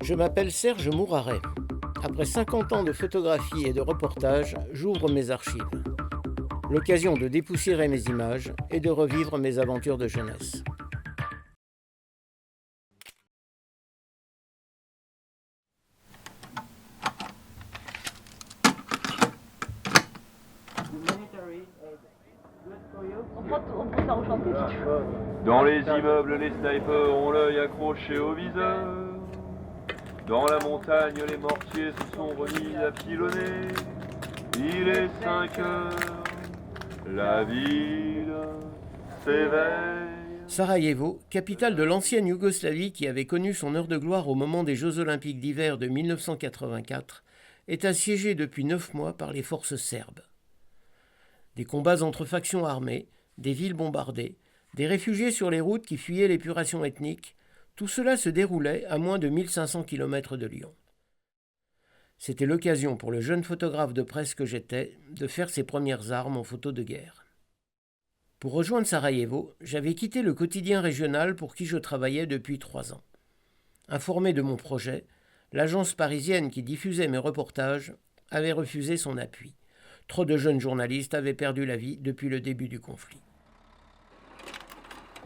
Je m'appelle Serge Mouraret. Après 50 ans de photographie et de reportage, j'ouvre mes archives. L'occasion de dépoussiérer mes images et de revivre mes aventures de jeunesse. On prend ça au chantier si tu veux. Dans les immeubles, les snipers ont l'œil accroché au viseur. Dans la montagne, les mortiers se sont remis à pilonner. Il est 5 heures, la ville s'éveille. Sarajevo, capitale de l'ancienne Yougoslavie qui avait connu son heure de gloire au moment des Jeux Olympiques d'hiver de 1984, est assiégée depuis 9 mois par les forces serbes. Des combats entre factions armées, des villes bombardées, des réfugiés sur les routes qui fuyaient l'épuration ethnique, tout cela se déroulait à moins de 1500 km de Lyon. C'était l'occasion pour le jeune photographe de presse que j'étais de faire ses premières armes en photo de guerre. Pour rejoindre Sarajevo, j'avais quitté le quotidien régional pour qui je travaillais depuis 3 ans. Informé de mon projet, l'agence parisienne qui diffusait mes reportages avait refusé son appui. Trop de jeunes journalistes avaient perdu la vie depuis le début du conflit.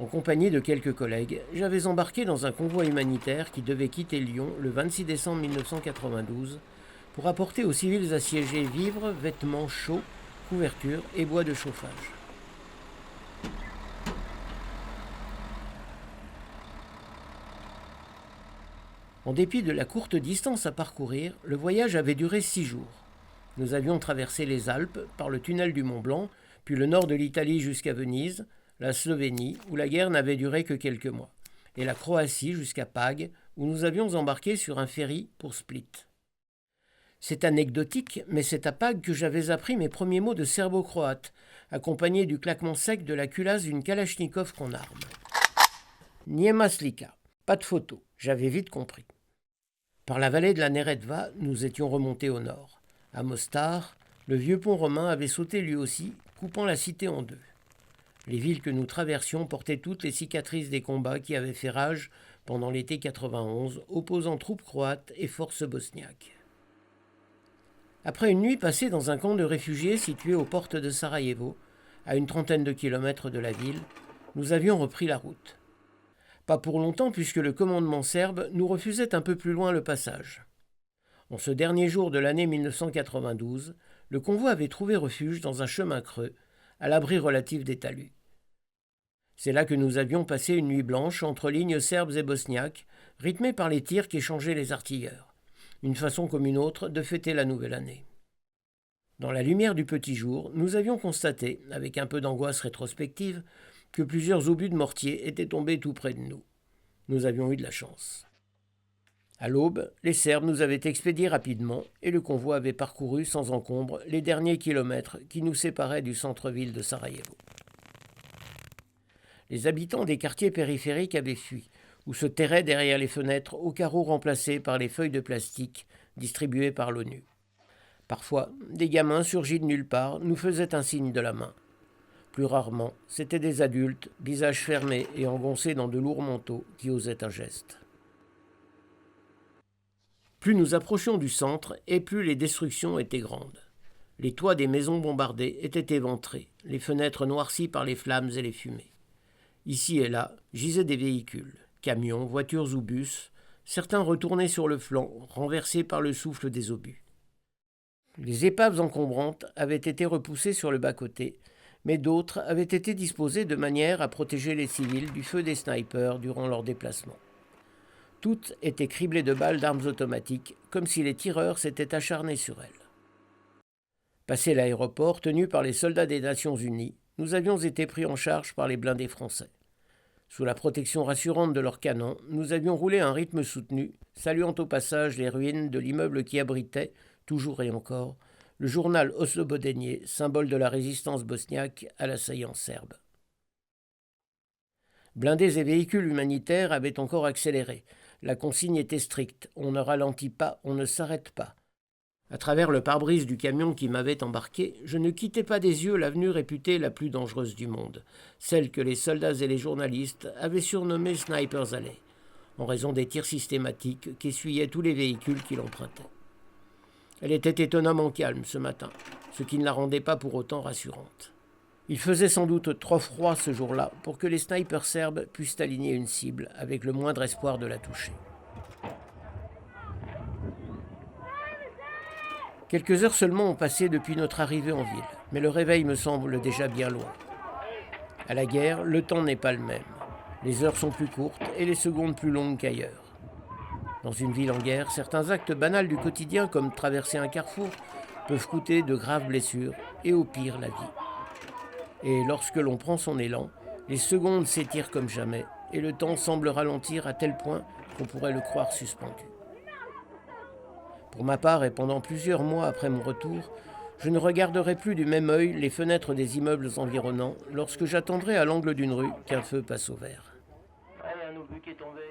En compagnie de quelques collègues, j'avais embarqué dans un convoi humanitaire qui devait quitter Lyon le 26 décembre 1992 pour apporter aux civils assiégés vivres, vêtements chauds, couvertures et bois de chauffage. En dépit de la courte distance à parcourir, le voyage avait duré 6 jours. Nous avions traversé les Alpes par le tunnel du Mont Blanc, puis le nord de l'Italie jusqu'à Venise, la Slovénie, où la guerre n'avait duré que quelques mois, et la Croatie jusqu'à Pag, où nous avions embarqué sur un ferry pour Split. C'est anecdotique, mais c'est à Pag que j'avais appris mes premiers mots de serbo-croate, accompagnés du claquement sec de la culasse d'une Kalachnikov qu'on arme. Niemaslika, pas de photo, j'avais vite compris. Par la vallée de la Neretva, nous étions remontés au nord. À Mostar, le vieux pont romain avait sauté lui aussi, coupant la cité en deux. Les villes que nous traversions portaient toutes les cicatrices des combats qui avaient fait rage pendant l'été 91, opposant troupes croates et forces bosniaques. Après une nuit passée dans un camp de réfugiés situé aux portes de Sarajevo, à une trentaine de kilomètres de la ville, nous avions repris la route. Pas pour longtemps puisque le commandement serbe nous refusait un peu plus loin le passage. En ce dernier jour de l'année 1992, le convoi avait trouvé refuge dans un chemin creux, à l'abri relatif des talus. C'est là que nous avions passé une nuit blanche entre lignes serbes et bosniaques, rythmées par les tirs qu'échangeaient les artilleurs. Une façon comme une autre de fêter la nouvelle année. Dans la lumière du petit jour, nous avions constaté, avec un peu d'angoisse rétrospective, que plusieurs obus de mortier étaient tombés tout près de nous. Nous avions eu de la chance. À l'aube, les Serbes nous avaient expédiés rapidement et le convoi avait parcouru sans encombre les derniers kilomètres qui nous séparaient du centre-ville de Sarajevo. Les habitants des quartiers périphériques avaient fui, ou se terraient derrière les fenêtres aux carreaux remplacés par les feuilles de plastique distribuées par l'ONU. Parfois, des gamins surgis de nulle part nous faisaient un signe de la main. Plus rarement, c'étaient des adultes, visages fermés et engoncés dans de lourds manteaux, qui osaient un geste. Plus nous approchions du centre, et plus les destructions étaient grandes. Les toits des maisons bombardées étaient éventrés, les fenêtres noircies par les flammes et les fumées. Ici et là, gisaient des véhicules, camions, voitures ou bus, certains retournés sur le flanc, renversés par le souffle des obus. Les épaves encombrantes avaient été repoussées sur le bas-côté, mais d'autres avaient été disposées de manière à protéger les civils du feu des snipers durant leur déplacement. Toutes étaient criblées de balles d'armes automatiques, comme si les tireurs s'étaient acharnés sur elles. Passé l'aéroport, tenu par les soldats des Nations Unies, nous avions été pris en charge par les blindés français. Sous la protection rassurante de leurs canons, nous avions roulé à un rythme soutenu, saluant au passage les ruines de l'immeuble qui abritait, toujours et encore, le journal Oslobodenier, symbole de la résistance bosniaque à l'assaillant serbe. Blindés et véhicules humanitaires avaient encore accéléré. La consigne était stricte. On ne ralentit pas, on ne s'arrête pas. À travers le pare-brise du camion qui m'avait embarqué, je ne quittais pas des yeux l'avenue réputée la plus dangereuse du monde, celle que les soldats et les journalistes avaient surnommée Sniper's Alley. en raison des tirs systématiques qu'essuyaient tous les véhicules qui l'empruntaient. Elle était étonnamment calme ce matin, ce qui ne la rendait pas pour autant rassurante. Il faisait sans doute trop froid ce jour-là pour que les snipers serbes puissent aligner une cible avec le moindre espoir de la toucher. Quelques heures seulement ont passé depuis notre arrivée en ville, mais le réveil me semble déjà bien loin. À la guerre, le temps n'est pas le même. Les heures sont plus courtes et les secondes plus longues qu'ailleurs. Dans une ville en guerre, certains actes banals du quotidien, comme traverser un carrefour, peuvent coûter de graves blessures et au pire la vie. Et lorsque l'on prend son élan, les secondes s'étirent comme jamais et le temps semble ralentir à tel point qu'on pourrait le croire suspendu. Pour ma part, et pendant plusieurs mois après mon retour, je ne regarderai plus du même œil les fenêtres des immeubles environnants lorsque j'attendrai à l'angle d'une rue qu'un feu passe au vert.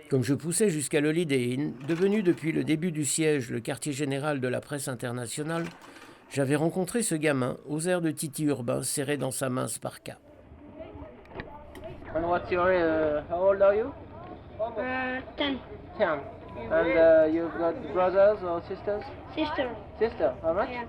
Comme je poussais jusqu'à l'Holiday Inn, devenu depuis le début du siège le quartier général de la presse internationale, j'avais rencontré ce gamin aux airs de Titi urbain serré dans sa mince parka. And what's your how old are you? 10. 10. And you've got brothers or sisters? Sister. Sister, how much? Yeah.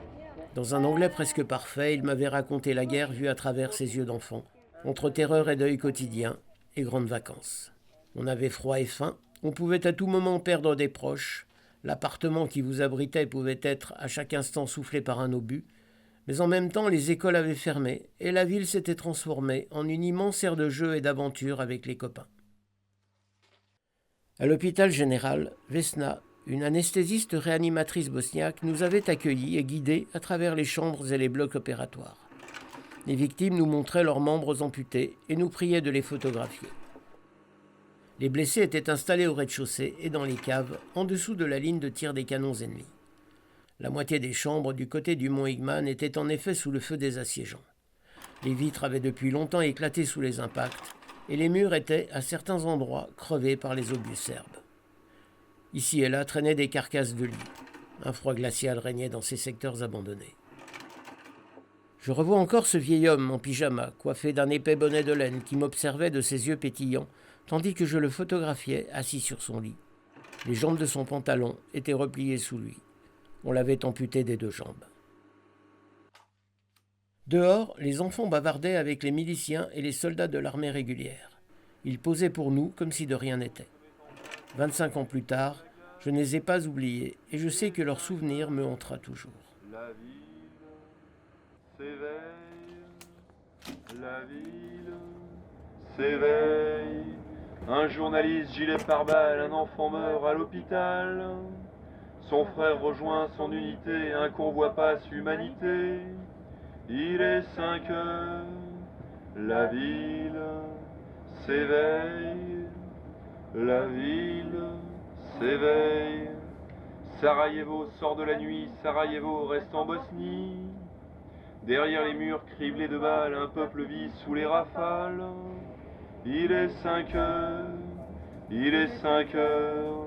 Dans un anglais presque parfait, il m'avait raconté la guerre vue à travers ses yeux d'enfant, entre terreur et deuil quotidien et grandes vacances. On avait froid et faim, on pouvait à tout moment perdre des proches, l'appartement qui vous abritait pouvait être à chaque instant soufflé par un obus, mais en même temps les écoles avaient fermé et la ville s'était transformée en une immense aire de jeux et d'aventure avec les copains. À l'hôpital général, Vesna, une anesthésiste réanimatrice bosniaque, nous avait accueillis et guidés à travers les chambres et les blocs opératoires. Les victimes nous montraient leurs membres amputés et nous priaient de les photographier. Les blessés étaient installés au rez-de-chaussée et dans les caves, en dessous de la ligne de tir des canons ennemis. La moitié des chambres du côté du mont Igman étaient en effet sous le feu des assiégeants. Les vitres avaient depuis longtemps éclaté sous les impacts et les murs étaient, à certains endroits, crevés par les obus serbes. Ici et là traînaient des carcasses de lits. Un froid glacial régnait dans ces secteurs abandonnés. Je revois encore ce vieil homme en pyjama, coiffé d'un épais bonnet de laine, qui m'observait de ses yeux pétillants, tandis que je le photographiais assis sur son lit. Les jambes de son pantalon étaient repliées sous lui. On l'avait amputé des 2 jambes. Dehors, les enfants bavardaient avec les miliciens et les soldats de l'armée régulière. Ils posaient pour nous comme si de rien n'était. 25 ans plus tard, je ne les ai pas oubliés et je sais que leur souvenir me hantera toujours. La ville s'éveille, la ville s'éveille. Un journaliste gilet pare-balles, un enfant meurt à l'hôpital. Son frère rejoint son unité, un convoi passe humanité. Il est 5 heures, la ville s'éveille, la ville s'éveille. Sarajevo sort de la nuit, Sarajevo reste en Bosnie. Derrière les murs criblés de balles, un peuple vit sous les rafales. Il est 5 heures, il est 5 heures,